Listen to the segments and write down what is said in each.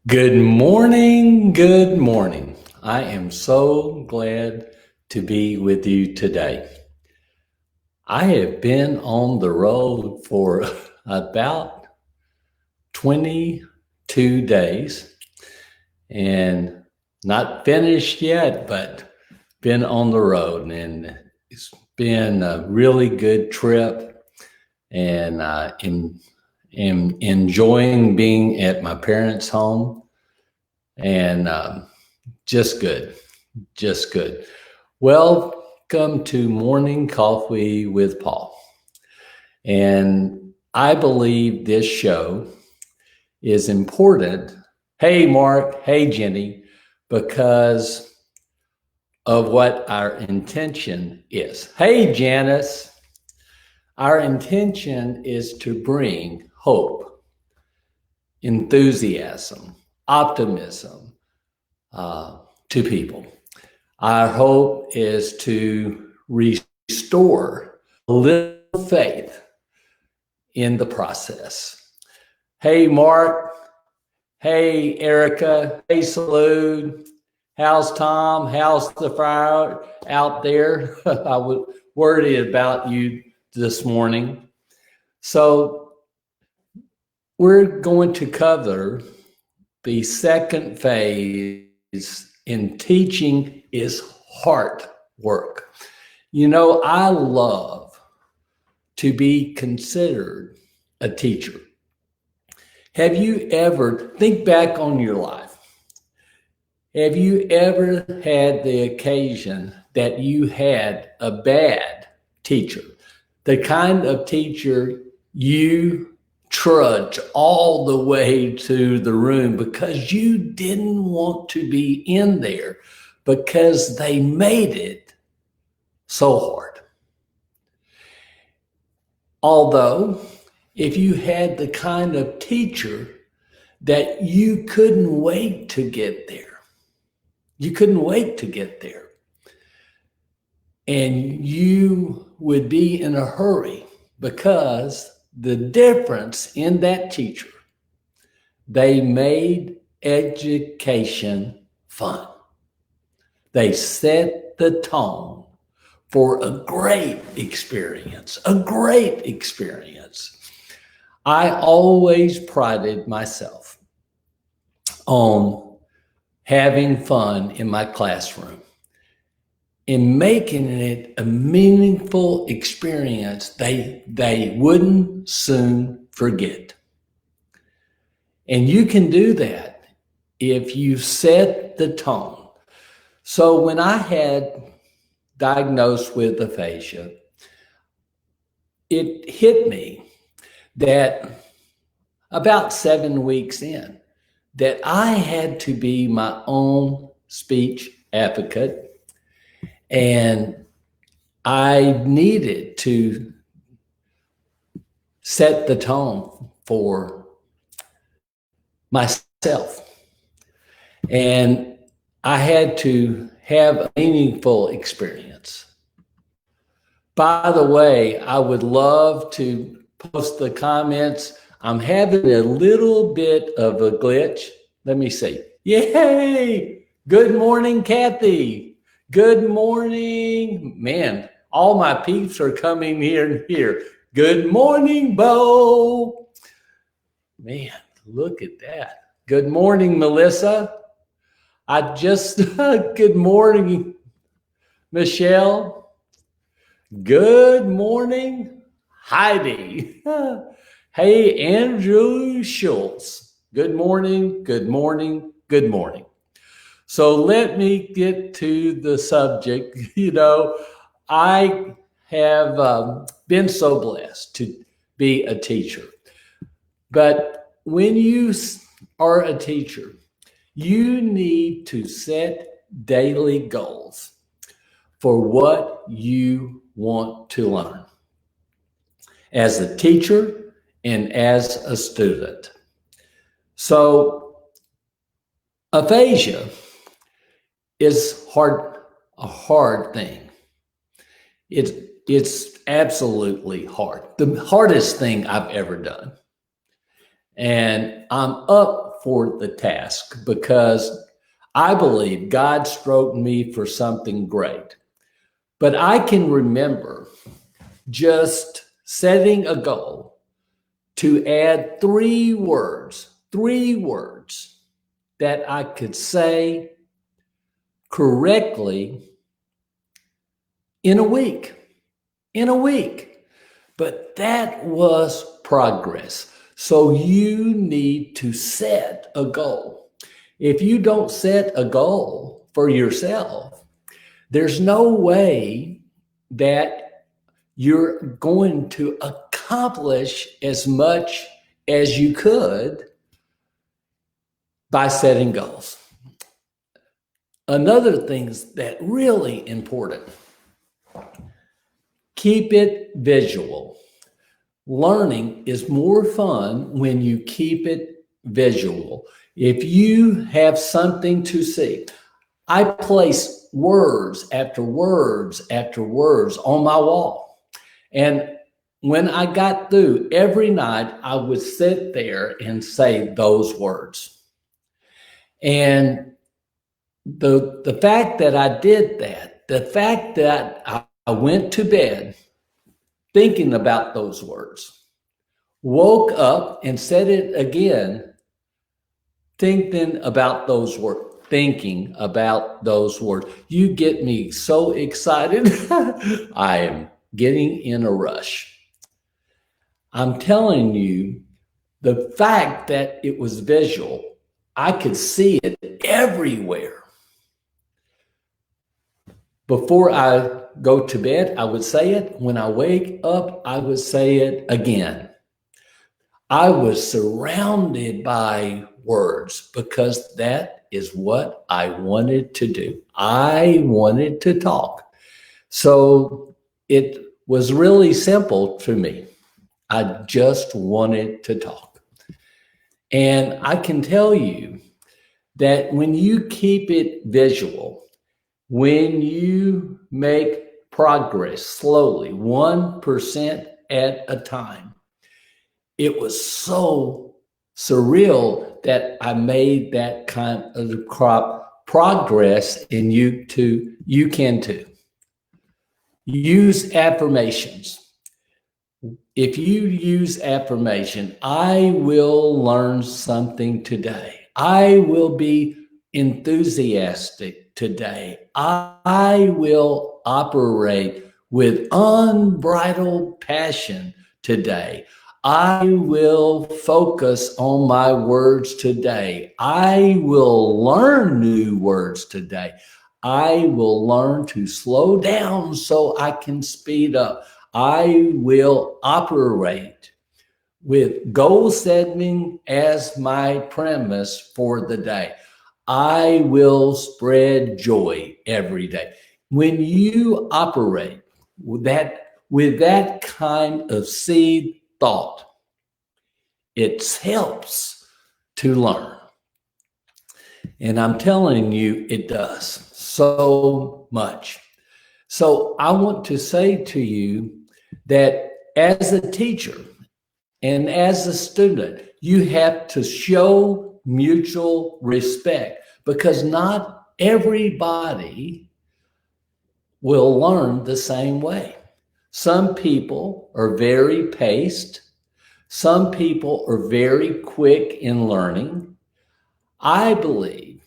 Good morning. Good morning. I am so glad to be with you today. I have been on the road for about 22 days and not finished yet, but been on the road, and it's been a really good trip. And I am enjoying being at my parents' home, and just good. Just good. Welcome to Morning Coffee with Paul. And I believe this show is important. Hey, Mark. Hey, Jenny, because of what our intention is. Hey, Janice. Our intention is to bring hope, enthusiasm, optimism to people. Our hope is to restore a little faith in the process. Hey, Mark. Hey, Erica. Hey, Salute. How's Tom? How's the fire out there? I was worried about you this morning. So, we're going to cover the second phase in teaching is heart work. You know, I love to be considered a teacher. Have you ever, think back on your life, have you ever had the occasion that you had a bad teacher? The kind of teacher you trudge all the way to the room because you didn't want to be in there because they made it so hard. Although, if you had the kind of teacher that you couldn't wait to get there, and you would be in a hurry because the difference in that teacher, they made education fun. They set the tone for a great experience, I always prided myself on having fun in my classroom, in making it a meaningful experience they wouldn't soon forget. And you can do that if you set the tone. So when I had diagnosed with aphasia, it hit me that about 7 weeks in, that I had to be my own speech advocate, and I needed to set the tone for myself. And I had to have a meaningful experience. By the way, I would love to post the comments. I'm having a little bit of a glitch. Let me see. Yay! Good morning, Kathy. Good morning. Man, all my peeps are coming here. Good morning, Bo. Man, look at that. Good morning, Melissa. Good morning, Michelle. Good morning, Heidi. Hey, Andrew Schultz. Good morning, good morning, good morning. So let me get to the subject. I have been so blessed to be a teacher. But when you are a teacher, you need to set daily goals for what you want to learn as a teacher and as a student. So aphasia is a hard thing. It's absolutely hard. The hardest thing I've ever done. And I'm up up for the task because I believe God stroked me for something great. But I can remember just setting a goal to add three words that I could say correctly in a week. But that was progress. So you need to set a goal. If you don't set a goal for yourself, there's no way that you're going to accomplish as much as you could by setting goals. Another thing that really important, keep it visual. Learning is more fun when you keep it visual. If you have something to see, I place words after words after words on my wall. And when I got through, every night I would sit there and say those words. And the fact that I did that, the fact that I went to bed thinking about those words, woke up and said it again, thinking about those words. You get me so excited. I am getting in a rush. I'm telling you, the fact that it was visual, I could see it everywhere. Before I go to bed, I would say it. When I wake up, I would say it again. I was surrounded by words because that is what I wanted to do. I wanted to talk. So it was really simple to me. I just wanted to talk. And I can tell you that when you keep it visual, when you make progress slowly, 1% at a time, it was so surreal that I made that kind of progress, and you can too. Use affirmations. If you use affirmation, I will learn something today. I will be enthusiastic today. I will operate with unbridled passion today. I will focus on my words today. I will learn new words today. I will learn to slow down so I can speed up. I will operate with goal setting as my premise for the day. I will spread joy every day. When you operate with that kind of seed thought, it helps to learn. And I'm telling you, it does so much. So I want to say to you that as a teacher and as a student, you have to show mutual respect because not everybody will learn the same way. Some people are very paced. Some people are very quick in learning. I believe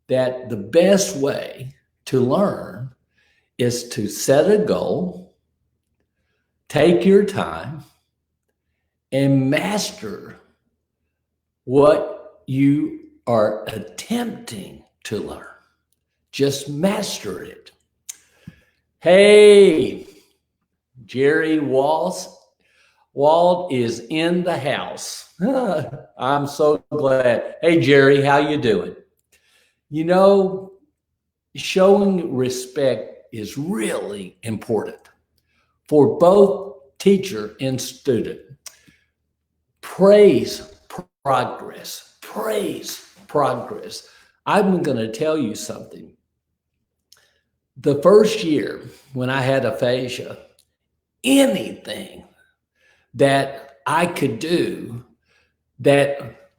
that the best way to learn is to set a goal, take your time, and master what you are attempting to learn. Just master it. Hey, Jerry Walt is in the house. I'm so glad. Hey, Jerry, how you doing? You know, showing respect is really important for both teacher and student. Praise progress. Praise progress. I'm going to tell you something. The first year when I had aphasia, anything that I could do that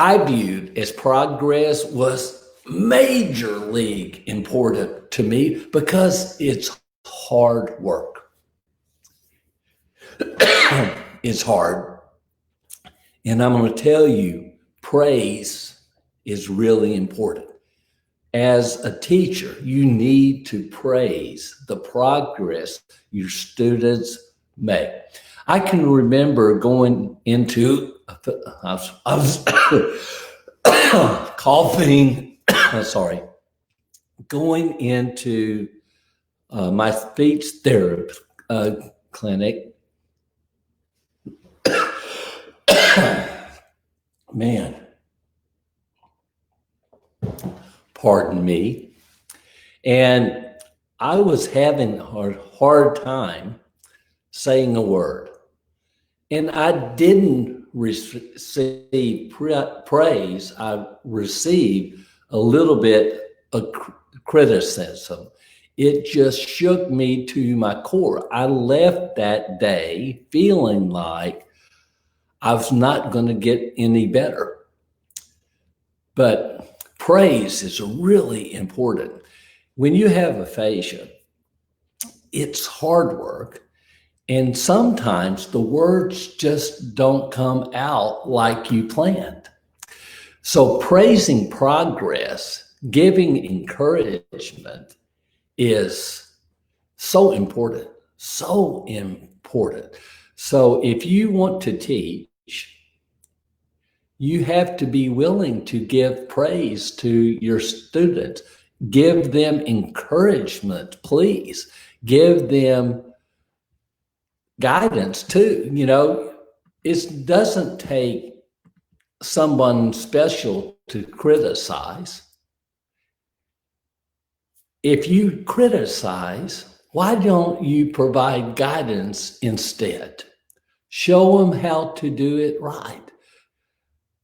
I viewed as progress was major league important to me because it's hard work. It's hard. And I'm going to tell you, praise is really important. As a teacher, you need to praise the progress your students make. I can remember going into, I was coughing, sorry, going into my speech therapy clinic. Man, pardon me. And I was having a hard time saying a word. And I didn't receive praise. I received a little bit of criticism. It just shook me to my core. I left that day feeling like I was not going to get any better. But praise is really important. When you have aphasia, it's hard work. And sometimes the words just don't come out like you planned. So praising progress, giving encouragement is so important, so important. So if you want to teach, you have to be willing to give praise to your students. Give them encouragement, please. Give them guidance too. You know, it doesn't take someone special to criticize. If you criticize, why don't you provide guidance instead? Show them how to do it right.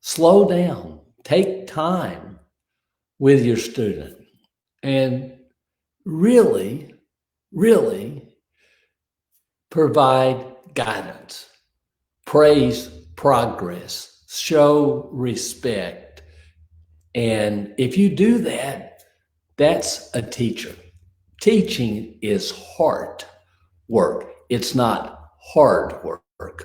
Slow down, take time with your student, and really, really provide guidance, praise progress, show respect. And if you do that, that's a teacher. Teaching is hard work. It's not hard work.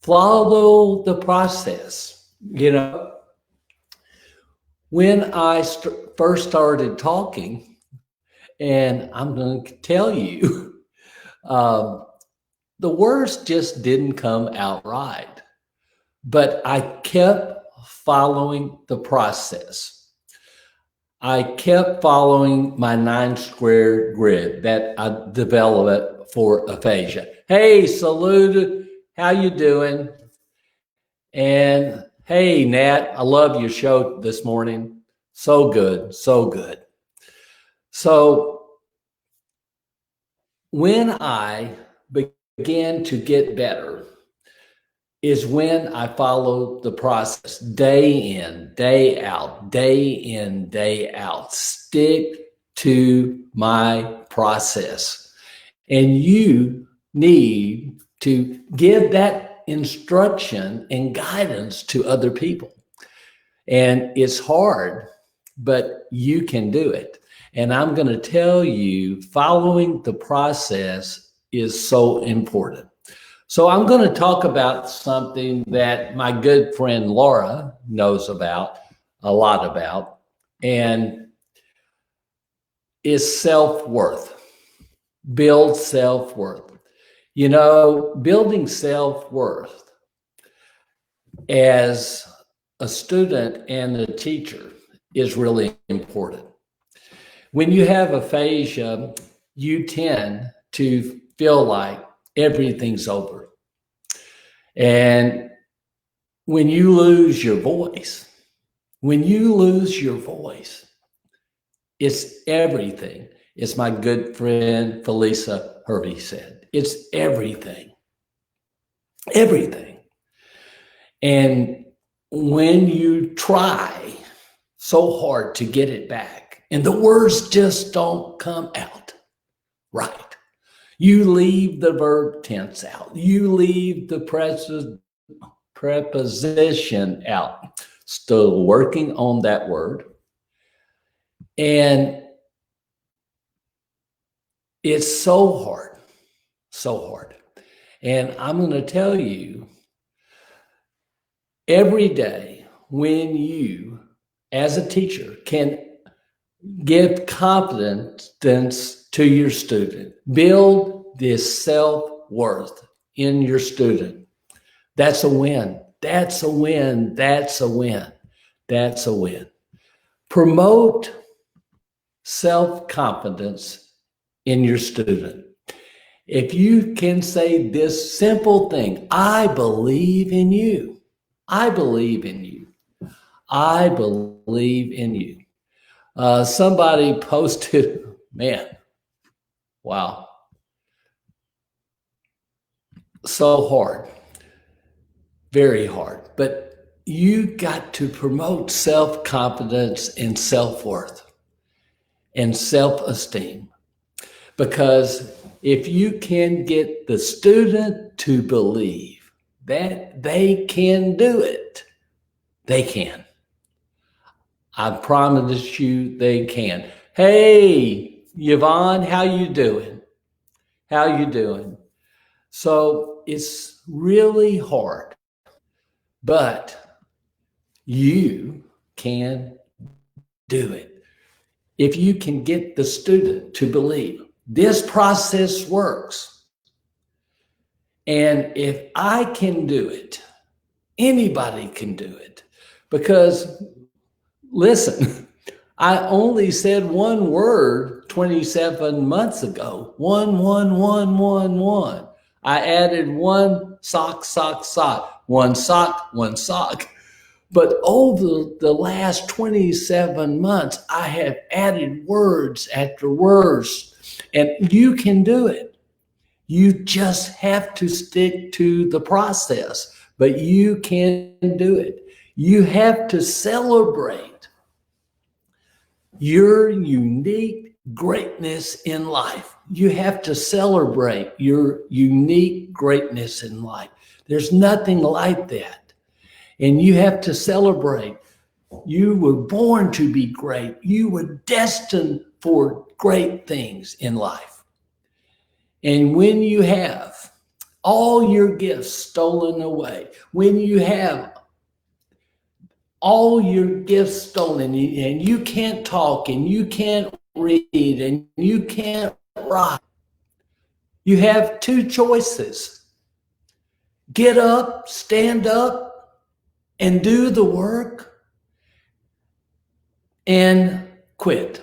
Follow the process. You know, when I first started talking, and I'm going to tell you, the words just didn't come out right. But I kept following the process. I kept following my 9-square grid that I developed for aphasia. Hey, salute, how you doing? And hey, Nat, I love your show this morning. So good, so good. So when I began to get better is when I followed the process day in, day out, day in, day out. Stick to my process. And you need to give that instruction and guidance to other people. And it's hard, but you can do it. And I'm going to tell you, following the process is so important. So I'm going to talk about something that my good friend Laura knows about, a lot about, and is self-worth. Build self-worth. You know, building self-worth as a student and a teacher is really important. When you have aphasia, you tend to feel like everything's over. And when you lose your voice, it's everything. It's my good friend Felisa Hervey said. It's everything. Everything. And when you try so hard to get it back, and the words just don't come out right, you leave the verb tense out. You leave the preposition out. still working on that word. And it's so hard, so hard. And I'm going to tell you, every day when you, as a teacher, can give confidence to your student, build this self-worth in your student, that's a win. That's a win. That's a win. That's a win. Promote self-confidence in your student. If you can say this simple thing, I believe in you. I believe in you. I believe in you. Somebody posted, man, wow, so hard, very hard. But you got to promote self-confidence and self-worth and self-esteem. Because if you can get the student to believe that they can do it, they can. I promise you they can. Hey, Yvonne, how you doing? How you doing? So it's really hard, but you can do it. If you can get the student to believe this process works, and if I can do it, anybody can do it. Because listen, I only said one word 27 months ago. One. I added one sock. One sock. But over the last 27 months, I have added words after words, and you can do it. You just have to stick to the process, but you can do it. You have to celebrate your unique greatness in life. You have to celebrate your unique greatness in life. There's nothing like that. And you have to celebrate. You were born to be great. You were destined for great things in life. And when you have all your gifts stolen away, when you have all your gifts stolen and you can't talk and you can't read and you can't write, you have two choices. Get up, stand up, and do the work, and quit.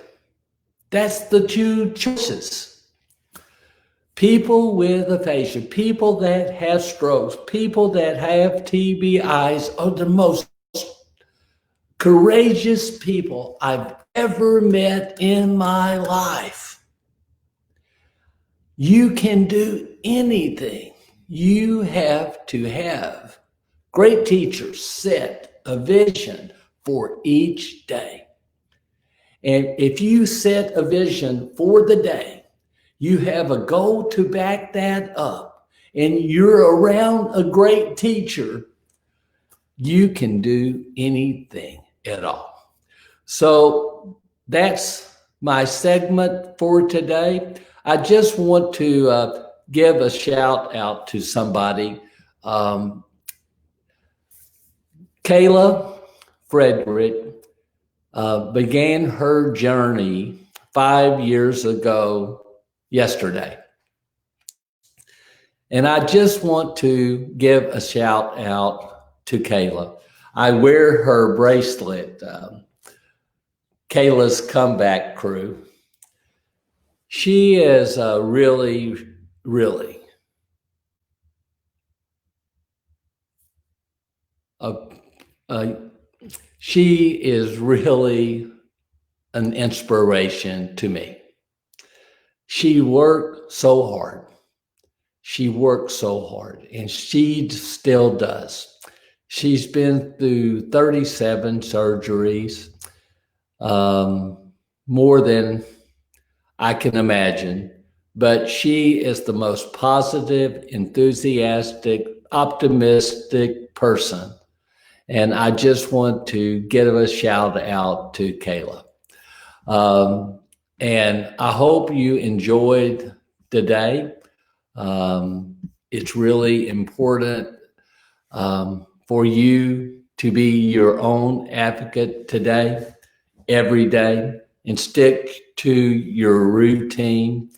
That's the two choices. People with aphasia, people that have strokes, people that have TBIs are the most courageous people I've ever met in my life. You can do anything. You have to have great teachers set a vision for each day. And if you set a vision for the day, you have a goal to back that up, and you're around a great teacher, you can do anything at all. So that's my segment for today. I just want to give a shout out to somebody. Kayla Frederick began her journey 5 years ago yesterday. And I just want to give a shout out to Kayla. I wear her bracelet, Kayla's Comeback Crew. She is really she is really an inspiration to me. She worked so hard. She worked so hard, and she still does. She's been through 37 surgeries, more than I can imagine, but she is the most positive, enthusiastic, optimistic person. And I just want to give a shout out to Kayla. And I hope you enjoyed the day. It's really important for you to be your own advocate today, every day, and stick to your routine.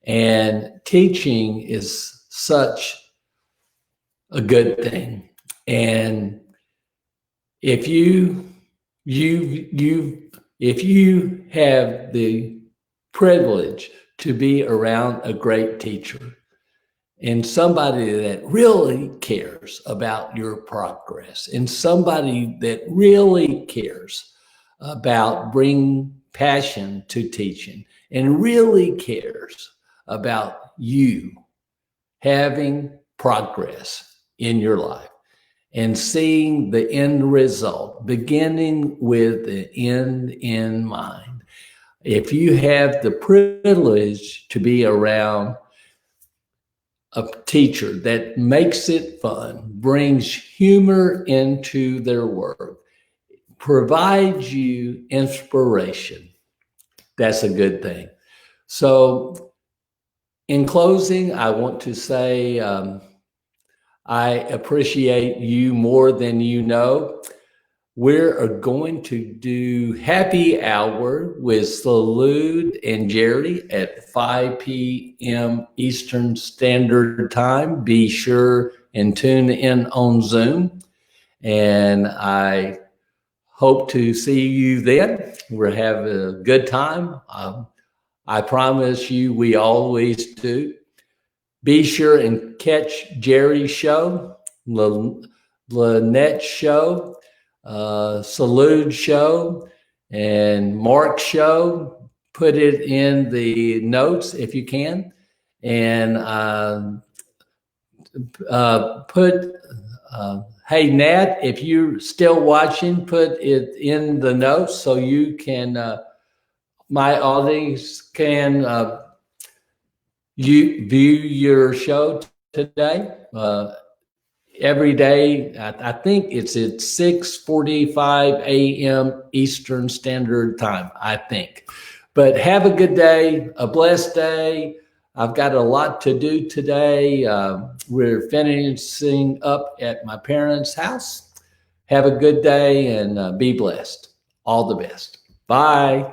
And teaching is such a good thing. And if you if you have the privilege to be around a great teacher and somebody that really cares about your progress and somebody that really cares about bringing passion to teaching and really cares about you having progress in your life and seeing the end result, beginning with the end in mind. If you have the privilege to be around a teacher that makes it fun, brings humor into their work, provides you inspiration, that's a good thing. So, in closing, I want to say I appreciate you more than you know. We're going to do happy hour with Salud and Jerry at 5 p.m. Eastern Standard Time. Be sure and tune in on Zoom. And I hope to see you then. We'll have a good time. I promise you, we always do. Be sure and catch Jerry's show, Lynette's show, Salud's show, and Mark's show. Put it in the notes if you can. And hey, Nat, if you're still watching, put it in the notes so you can, my audience can you view your show today. Every day, I think it's at 6:45 a.m. Eastern Standard Time, I think. But have a good day, a blessed day. I've got a lot to do today. We're finishing up at my parents' house. Have a good day and be blessed. All the best. Bye.